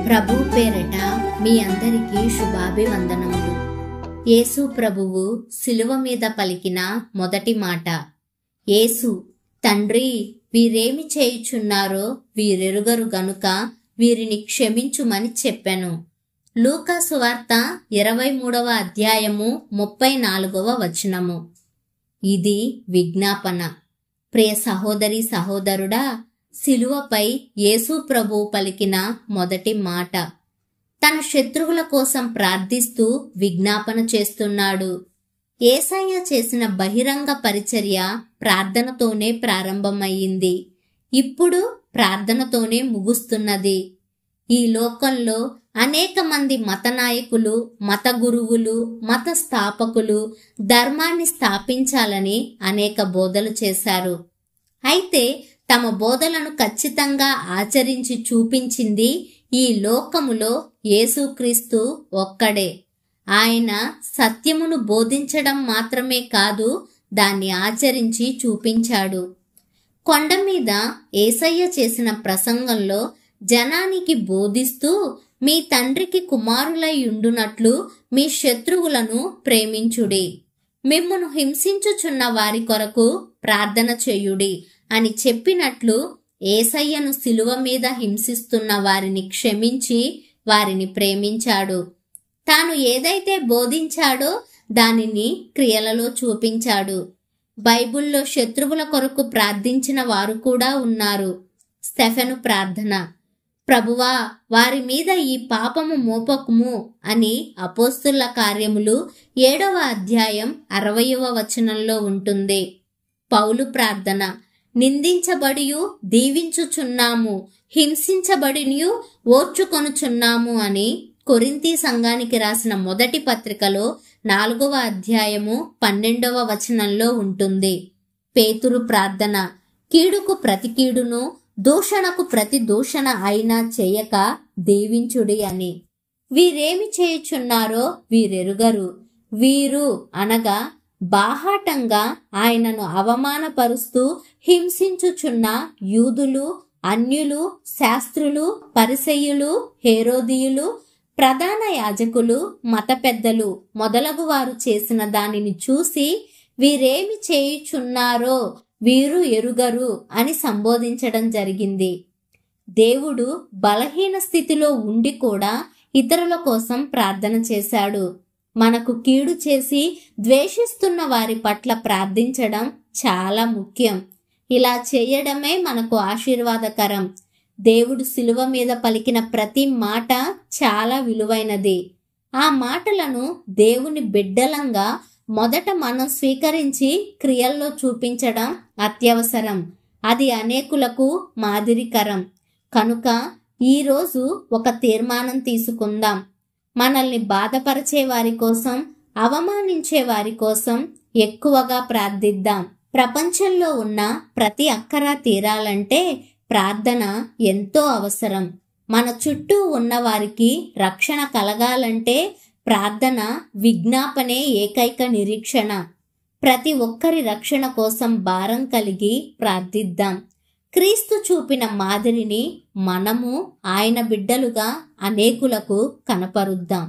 ప్రభు పేరట మీ అందరికీ శుభాభివందనములు. యేసు ప్రభువు సిలువ మీద పలికిన మొదటి మాట, యేసు, తండ్రి, వీరేమి చేయుచున్నారో వీరెరుగరు గనుక వీరిని క్షమించుమని చెప్పెను. లూకా సువార్త 23వ అధ్యాయము 34వ వచనము. ఇది విజ్ఞాపన. ప్రియ సహోదరి సహోదరుడా, సిలువపై యేసు ప్రభువు పలికిన మొదటి మాట. తన శత్రువుల కోసం ప్రార్థిస్తూ విజ్ఞాపన చేస్తున్నాడు. యేసయ్య చేసిన బహిరంగ పరిచర్య ప్రార్థనతోనే ప్రారంభమయ్యింది. ఇప్పుడు ప్రార్థనతోనే ముగుస్తున్నది. ఈ లోకంలో అనేక మంది మత నాయకులు, మత గురువులు, మత స్థాపకులు ధర్మాన్ని స్థాపించాలని అనేక బోధలు చేశారు. అయితే తమ బోధలను ఖచ్చితంగా ఆచరించి చూపించింది ఈ లోకములో యేసుక్రీస్తు ఒక్కడే. ఆయన సత్యమును బోధించడం మాత్రమే కాదు, దాన్ని ఆచరించి చూపించాడు. కొండ మీద యేసయ్య చేసిన ప్రసంగంలో జనానికి బోధిస్తూ, మీ తండ్రికి కుమారులై ఉండునట్లు మీ శత్రువులను ప్రేమించుడి, మిమ్మును హింసించుచున్న వారి కొరకు ప్రార్థన చేయుడి అని చెప్పినట్లు యేసయ్యను సిలువ మీద హింసిస్తున్న వారిని క్షమించి వారిని ప్రేమించాడు. తాను ఏదైతే బోధించాడో దానిని క్రియలలో చూపించాడు. బైబిల్లో శత్రువుల కొరకు ప్రార్థించిన వారు కూడా ఉన్నారు. స్టెఫెను ప్రార్థన, ప్రభువా, వారి మీద ఈ పాపము మోపకుము అని అపోస్తుల కార్యములు 7వ అధ్యాయం 60వ వచనంలో ఉంటుంది. పౌలు ప్రార్థన, నిందించబడియు దీవించుచున్నాము, హింసించబడియు ఓర్చుకొనుచున్నాము అని కొరింథీ సంఘానికి రాసిన మొదటి పత్రికలో 4వ అధ్యాయము 12వ వచనంలో ఉంటుంది. పేతురు ప్రార్థన, కీడుకు ప్రతి కీడును, దూషణకు ప్రతి దూషణ అయినా చేయక దీవించుడి అని. వీరేమి చేయుచున్నారో వీరెరుగరు. వీరు అనగా బాహాటంగా ఆయనను అవమానపరుస్తూ హింసించుచున్న యూదులు, అన్యులు, శాస్త్రులు, పరిసయ్యులు, హేరోదీయులు, ప్రధాన యాజకులు, మత పెద్దలు మొదలగు వారు చేసిన దానిని చూసి వీరేమి చేయుచున్నారో వీరు ఎరుగరు అని సంబోధించడం జరిగింది. దేవుడు బలహీన స్థితిలో ఉండి కూడా ఇతరుల కోసం ప్రార్థన చేశాడు. మనకు కీడు చేసి ద్వేషిస్తున్న వారి పట్ల ప్రార్థించడం చాలా ముఖ్యం. ఇలా చేయడమే మనకు ఆశీర్వాదకరం. దేవుడు సిలువ మీద పలికిన ప్రతి మాట చాలా విలువైనది. ఆ మాటలను దేవుని బిడ్డలంగా మొదట మనం స్వీకరించి క్రియల్లో చూపించడం అత్యవసరం. అది అనేకులకు మాదిరికరం. కనుక ఈరోజు ఒక తీర్మానం తీసుకుందాం. మనల్ని బాధపరిచే వారి కోసం, అవమానించే వారి కోసం ఎక్కువగా ప్రార్థిద్దాం. ప్రపంచంలో ఉన్న ప్రతి అక్కర తీరాలంటే ప్రార్థన ఎంతో అవసరం. మన చుట్టూ ఉన్న వారికి రక్షణ కలగాలంటే ప్రార్థన, విజ్ఞాపనే ఏకైక నిరీక్షణ. ప్రతి ఒక్కరి రక్షణ కోసం భారం కలిగి ప్రార్థిద్దాం. క్రీస్తు చూపిన మాదిరిని మనము ఆయన బిడ్డలుగా అనేకులకు కనపరుద్దాం.